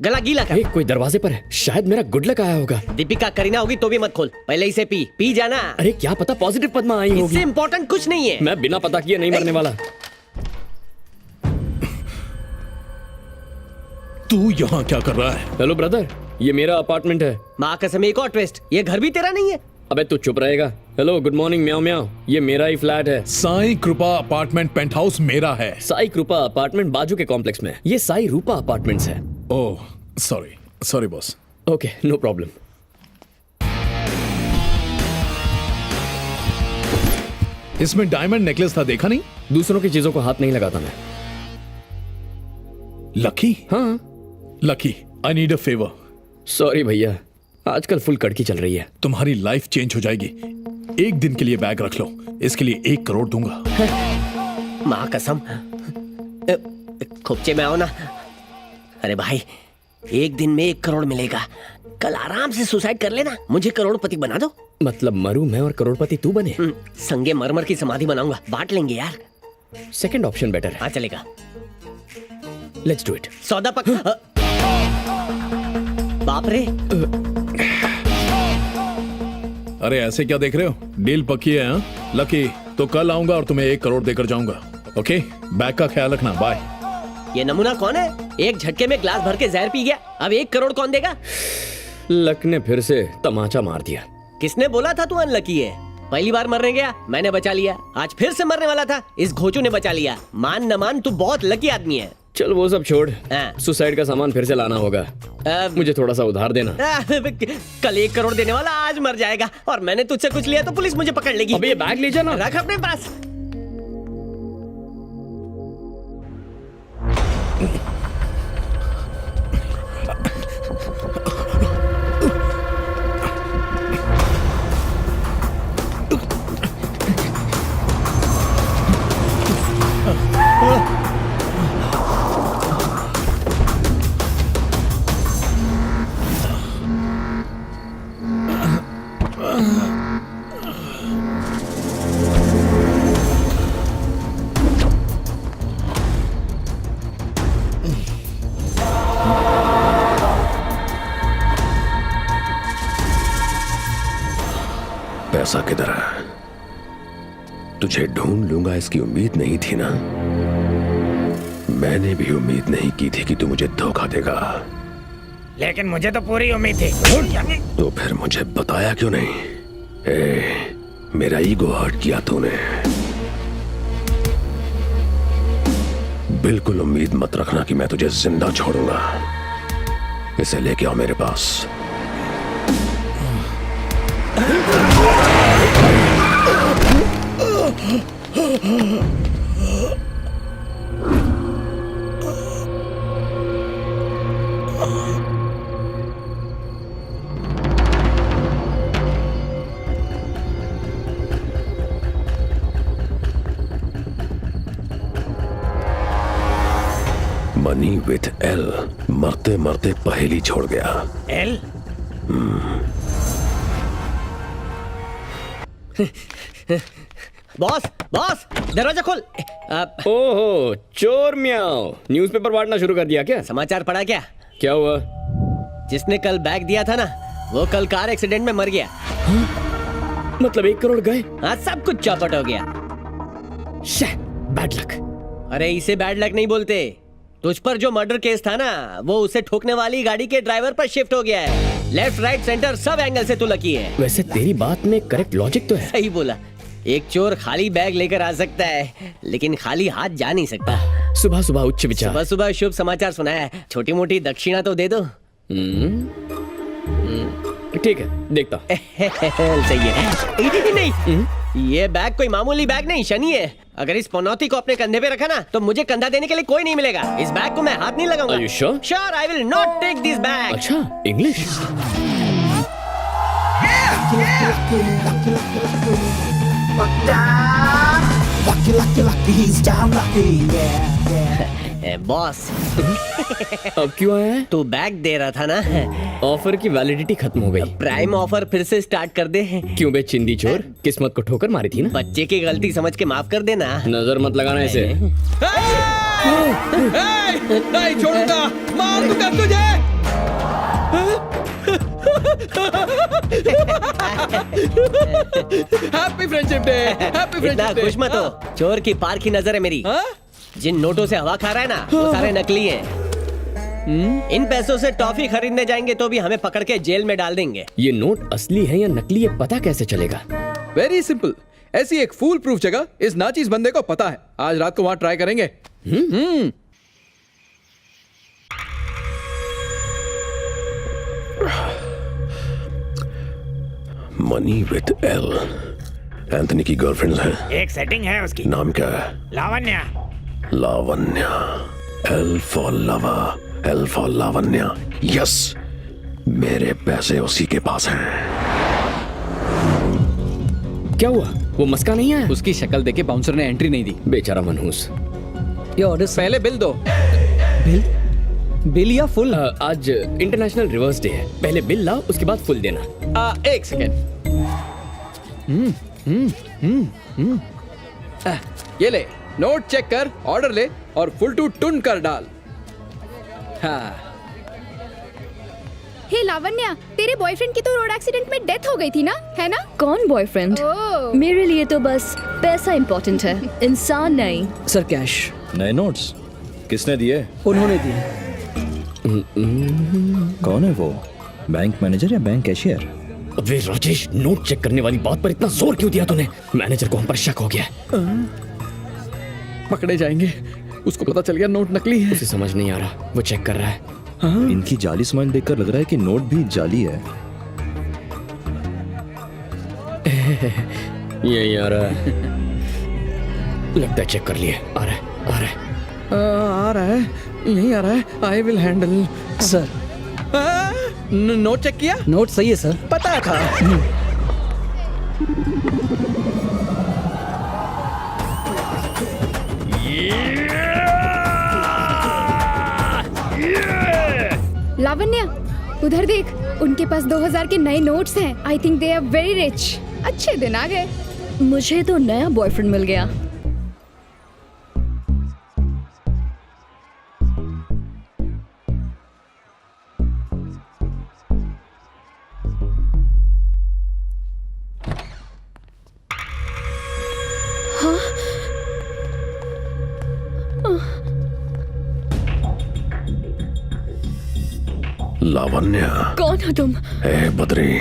गला गीला कर। कोई दरवाजे पर है, शायद मेरा गुड लक आया होगा। दीपिका करीना होगी तो भी मत खोल, पहले इसे पी जाना। अरे क्या पता पॉजिटिव पद्मा आई होगी। इससे इम्पोर्टेंट कुछ नहीं है। मैं बिना पता किए नहीं मरने वाला। तू यहाँ क्या कर रहा है? हेलो ब्रदर, ये मेरा अपार्टमेंट है। माँ कसम एक और ट्विस्ट, ये घर भी तेरा नहीं है। अबे तू चुप रहेगा। हेलो गुड मॉर्निंग म्याओ म्याओ, ये मेरा ही फ्लैट है। साई कृपा अपार्टमेंट पेंट हाउस मेरा है। साई कृपा अपार्टमेंट बाजू के कॉम्प्लेक्स में, ये साई रूपा अपार्टमेंट्स है। Oh sorry boss. Okay no problem. इसमें डायमंड नेकलेस था, देखा नहीं? दूसरों की चीजों को हाथ नहीं लगाता मैं। लकी? हाँ। Lucky, I need a favour. Sorry भैया, आजकल फुल कड़की चल रही है। तुम्हारी लाइफ चेंज हो जाएगी। एक दिन के लिए बैग रख लो, इसके लिए 1 करोड़ दूंगा। माँ कसम, खुपचे में आओ ना। अरे भाई, एक दिन में 1 करोड़ मिलेगा, कल आराम से सुसाइड कर लेना, मुझे करोड़पति बना दो। मतलब मरूं मैं और करोड़पति तू बने? संगे मरमर की समाधि बनाऊंगा, बांट लेंगे यार। सेकंड ऑप्शन बेटर है। हाँ चलेगा। Let's do it. सौदा बाप रे। अरे ऐसे क्या देख रहे हो? डील पक्की है हाँ? लकी, तो कल आऊंगा और तुम्हें 1 करोड़ देकर जाऊंगा। ओके, बैग का ख्याल रखना। बाय। ये नमूना कौन है? एक झटके में ग्लास भर के जहर पी गया, अब 1 करोड़ कौन देगा? लक ने फिर से तमाचा मार दिया। किसने बोला था तू अनलकी है? पहली बार मरने गया, मैंने बचा लिया। आज फिर से मरने वाला था, इस घोचू ने बचा लिया। मान न मान, तू बहुत लकी आदमी है। चल वो सब छोड़, हाँ। सुसाइड का सामान फिर से लाना होगा। मुझे थोड़ा सा उधार देना। कल 1 करोड़ देने वाला आज मर जाएगा, और मैंने तुझसे कुछ लिया तो पुलिस मुझे पकड़ लेगी। अबे ये बैग ले जाना। रख अपने पास। पैसा किधर है? तुझे ढूंढ लूंगा इसकी उम्मीद नहीं थी ना। मैंने भी उम्मीद नहीं की थी कि तू मुझे धोखा देगा, लेकिन मुझे तो पूरी उम्मीद थी। तो फिर मुझे बताया क्यों नहीं? मेरा ईगो हर्ट किया तूने। बिल्कुल उम्मीद मत रखना कि मैं तुझे जिंदा छोड़ूंगा। इसे लेके आओ मेरे पास। मनी विथ एल मरते मरते पहेली छोड़ गया। एल? बॉस बॉस, दरवाजा खोल। ओहो चोर म्याओ, न्यूज़पेपर बांटना शुरू कर दिया क्या? समाचार पढ़ा क्या? क्या हुआ? जिसने कल बैग दिया था ना, वो कल कार एक्सीडेंट में मर गया। मतलब 1 करोड़ गए? हाँ, सब कुछ चौपट हो गया। Bad luck. अरे इसे बैड लक नहीं बोलते। तुझ पर जो मर्डर केस था ना, वो उसे ठोकने वाली गाड़ी के ड्राइवर पर शिफ्ट हो गया है। लेफ्ट राइट सेंटर सब एंगल से तू लकी है। वैसे तेरी बात में करेक्ट लॉजिक तो है। सही बोला। एक चोर खाली बैग लेकर आ सकता है, लेकिन खाली हाथ जा नहीं सकता। सुबह सुबह उच्च विचार। सुबह सुबह शुभ समाचार सुनाया है। छोटी मोटी दक्षिणा तो दे दो। ठीक है, देखता। सही है। नहीं, ये बैग कोई मामूली बैग नहीं, शनि है। अगर इस पनौती को अपने कंधे पे रखा ना, तो मुझे कंधा देने के लिए कोई नहीं मिलेगा। इस बैग को मैं हाथ नहीं लगाऊंगा। Are you sure? Sure, I will not take this bag. अच्छा, इंग्लिश। बॉस, अब क्यों आया है? तू बैग दे रहा था ना, ऑफर की वैलिडिटी खत्म हो गई। प्राइम ऑफर फिर से स्टार्ट कर दे। क्यों बे चिंदी चोर, किस्मत को ठोकर मारी थी ना। बच्चे की गलती समझ के माफ कर देना। नजर मत लगाना इसे। नहीं छोड़ूंगा, मार दूंगा तुझे। हैप्पी फ्रेंडशिप डे, हैप्पी इतना फ्रेंडशिप डे। खुश मत हो, चोर की पार की नजर है मेरी। जिन नोटों से हवा खा रहा है ना, वो सारे नकली हैं। इन पैसों से टॉफी खरीदने जाएंगे तो भी हमें पकड़ के जेल में डाल देंगे। ये नोट असली है या नकली, ये पता कैसे चलेगा? वेरी सिंपल, ऐसी एक फूल प्रूफ जगह इस नाचीज बंदे को पता है। आज रात को वहां ट्राई करेंगे। Money with L. एंथनी की गर्लफ्रेंड है। एक सेटिंग है उसकी, नाम क्या है? लावण्या। लावण्या। एल फॉर लवा, एल फॉर लावण्या। यस, मेरे पैसे उसी के पास हैं। क्या हुआ? वो मस्का नहीं आया? उसकी शक्ल देखे बाउंसर ने एंट्री नहीं दी। बेचारा मनहूस। ये ऑर्डर पहले बिल दो। बिल या फुल? आज इंटरनेशनल रिवर्स डे है, पहले बिल लाओ उसके बाद फुल देना। एक सेकेंड। ये ले, नोट चेक कर, ऑर्डर ले और फुल टू टुन कर डाल। हाँ, हे लावण्या, तेरे बॉयफ्रेंड की तो रोड एक्सीडेंट में डेथ हो गई थी ना, है ना? कौन बॉयफ्रेंड? ओह। मेरे लिए तो बस पैसा इम्पोर्टेंट है, इंसान नहीं। Sir cash. नए नोट्स किसने दिए? उन्होंने दिए। कौन है वो? बैंक मैनेजर या बैंक कैशियर? अबे राजेश, नोट चेक करने वाली बात पर इतना जोर क्यों दिया तूने? मैनेजर को हम पर शक हो गया। पकड़े जाएंगे। उसको पता चल गया नोट नकली है। उसे समझ नहीं आ रहा, वो चेक कर रहा है। इनकी जाली स्माइल देखकर लग रहा है कि नोट भी जाली है। यही आ रहा है। लगता है चेक कर लिए। आ रहा है, आ रहा है। आ रहा है, यही आ रहा है। I will handle. Sir note check किया? नोट सही है सर। पता था। लावण्या, उधर देख, उनके पास 2000 के नए नोट्स हैं। I think they are very rich. अच्छे दिन आ गए। मुझे तो नया बॉयफ्रेंड मिल गया। लावण्या। कौन हो तुम? ए बद्री,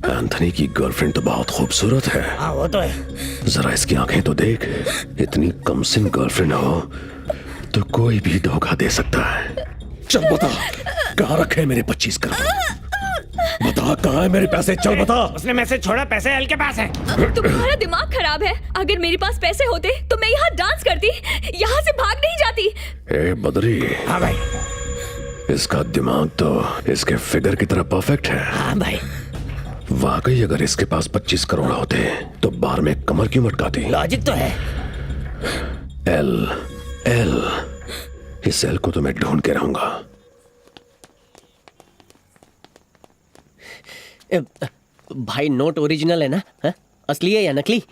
एंथनी की गर्लफ्रेंड तो बहुत खूबसूरत है। हाँ वो तो है। जरा इसकी आंखें तो देख। इतनी कमसिन गर्लफ्रेंड हो तो कोई भी धोखा दे सकता है। चल बता, कहाँ रखे मेरे 25 करोड़? बता, कहाँ है मेरे पैसे? चल बता। उसने मैसेज छोड़ा, पैसे एल के पास है। तुम्हारा दिमाग खराब है। अगर मेरे पास पैसे होते तो मैं यहाँ डांस करती, यहाँ से भाग नहीं जाती। ए बद्री, हाँ भाई। इसका दिमाग तो इसके फिगर की तरह परफेक्ट है। हाँ भाई। वाकई अगर इसके पास 25 करोड़ होते तो बार में कमर क्यों मटकाती? लॉजिक तो है। एल, एल, इस एल को तो मैं ढूंढ के रहूंगा। भाई नोट ओरिजिनल है ना? हा? असली है या नकली?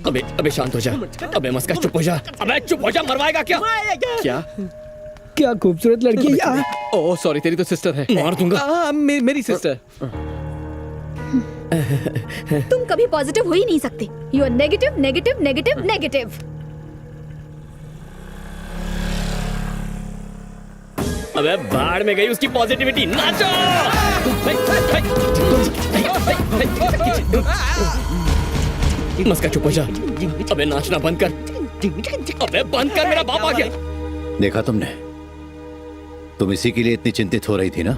अबे अबे शांत हो जा। अबे मस्का चुप हो जा। अबे चुप हो जा, मरवाएगा क्या? क्या? क्या खूबसूरत लड़की है। ओह सॉरी, तेरी तो सिस्टर है। मार दूंगा। मेरी सिस्टर। तुम कभी पॉजिटिव हो ही नहीं सकते। You are negative, negative, negative, negative. अबे भाड़ में गई उसकी पॉजिटिविटी। नाचो। मस्का चुप हो जा। अबे नाचना बंद कर। अबे बंद कर, मेरा बाप आ गया। देखा तुमने? तुम इसी के लिए इतनी चिंतित हो रही थी ना?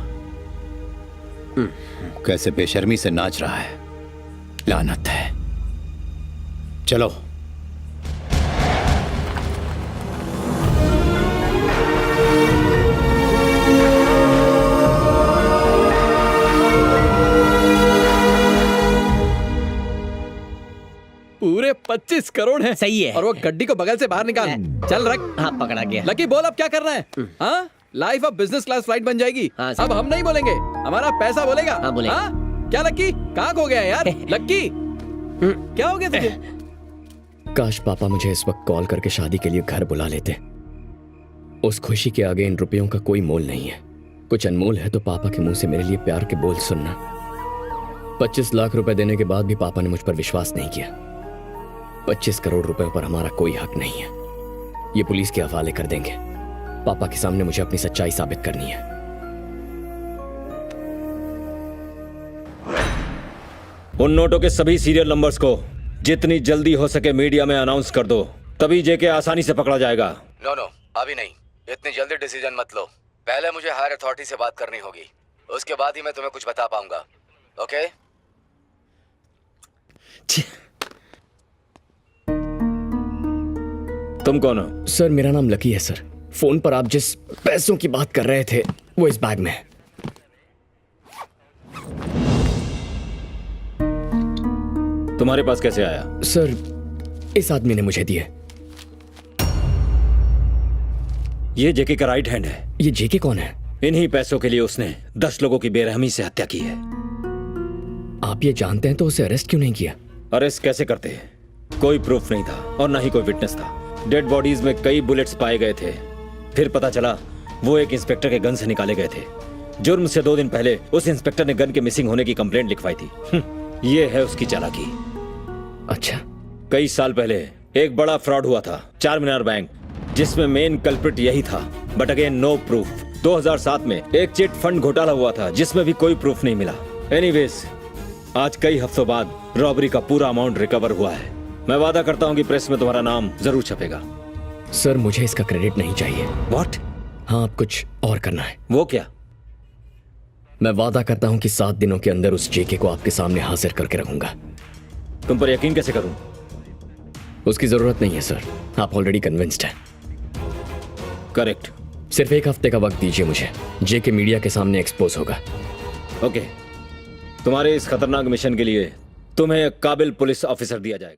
कैसे बेशर्मी से नाच रहा है। लानत है। चलो। पूरे 25 करोड़ है। सही है। और वो गड्डी को बगल से बाहर निकाल। चल रख। हाँ, पकड़ा गया। लकी बोल, अब क्या करना है? हाँ, लाइफ अब बिजनेस क्लास फ्लाइट बन जाएगी। हाँ, सही। अब हम नहीं बोलेंगे, हमारा पैसा बोलेगा। हाँ, बोलेगा। क्या लक्की, कहाँ खो गया यार? लक्की, क्या हो गया तुझे? काश पापा मुझे इस वक्त कॉल करके शादी के लिए घर बुला लेते। उस खुशी के आगे इन रुपयों का कोई मोल नहीं है। कुछ अनमोल है तो पापा के मुंह से मेरे लिए प्यार के बोल सुनना। 25 लाख रुपए देने के बाद भी पापा ने मुझ पर विश्वास नहीं किया। 25 करोड़ रुपयों पर हमारा कोई हक नहीं है। ये पुलिस के हवाले कर देंगे। पापा के सामने मुझे अपनी सच्चाई साबित करनी है। उन नोटों के सभी सीरियल नंबर्स को जितनी जल्दी हो सके मीडिया में अनाउंस कर दो, तभी जेके आसानी से पकड़ा जाएगा। नो नो, अभी नहीं। इतनी जल्दी डिसीजन मत लो। पहले मुझे हायर अथॉरिटी से बात करनी होगी, उसके बाद ही मैं तुम्हें कुछ बता पाऊंगा। ओके? तुम कौन हो? सर मेरा नाम लकी है सर। फोन पर आप जिस पैसों की बात कर रहे थे वो इस बैग में है। तुम्हारे पास कैसे आया? सर इस आदमी ने मुझे दिए। ये जेके का राइट हैंड है। ये जेके कौन है? इन्हीं पैसों के लिए उसने 10 लोगों की बेरहमी से हत्या की है। आप ये जानते हैं तो उसे अरेस्ट क्यों नहीं किया? अरेस्ट कैसे करते हैं? कोई प्रूफ नहीं था और ना ही कोई विटनेस था। डेड बॉडीज में कई बुलेट्स पाए गए थे। फिर पता चला वो एक इंस्पेक्टर के गन से निकाले गए थे। जुर्म से 2 दिन पहले उस इंस्पेक्टर ने गन के मिसिंग होने की कंप्लेंट लिखवाई थी। ये है उसकी चालाकी। अच्छा। कई साल पहले एक बड़ा फ्रॉड हुआ था, चार मीनार बैंक, जिसमें मेन कल्प्रिट यही था। But again no proof. 2007 में एक चिट फंड घोटाला हुआ था जिसमें भी कोई प्रूफ नहीं मिला। एनीवेज, आज कई हफ्तों बाद रॉबरी का पूरा अमाउंट रिकवर हुआ है। मैं वादा करता हूँ कि प्रेस में तुम्हारा नाम जरूर छपेगा। सर मुझे इसका क्रेडिट नहीं चाहिए। व्हाट? हाँ, अब कुछ और करना है। वो क्या? मैं वादा करता हूँ कि 7 दिनों के अंदर उस जेके को आपके सामने हाजिर करके रखूंगा। तुम पर यकीन कैसे करूं? उसकी जरूरत नहीं है सर, आप ऑलरेडी कन्विंस्ड हैं। करेक्ट। सिर्फ 1 हफ्ते का वक्त दीजिए मुझे, जेके मीडिया के सामने एक्सपोज होगा। ओके, तुम्हारे इस खतरनाक मिशन के लिए तुम्हें एक काबिल पुलिस ऑफिसर दिया जाएगा।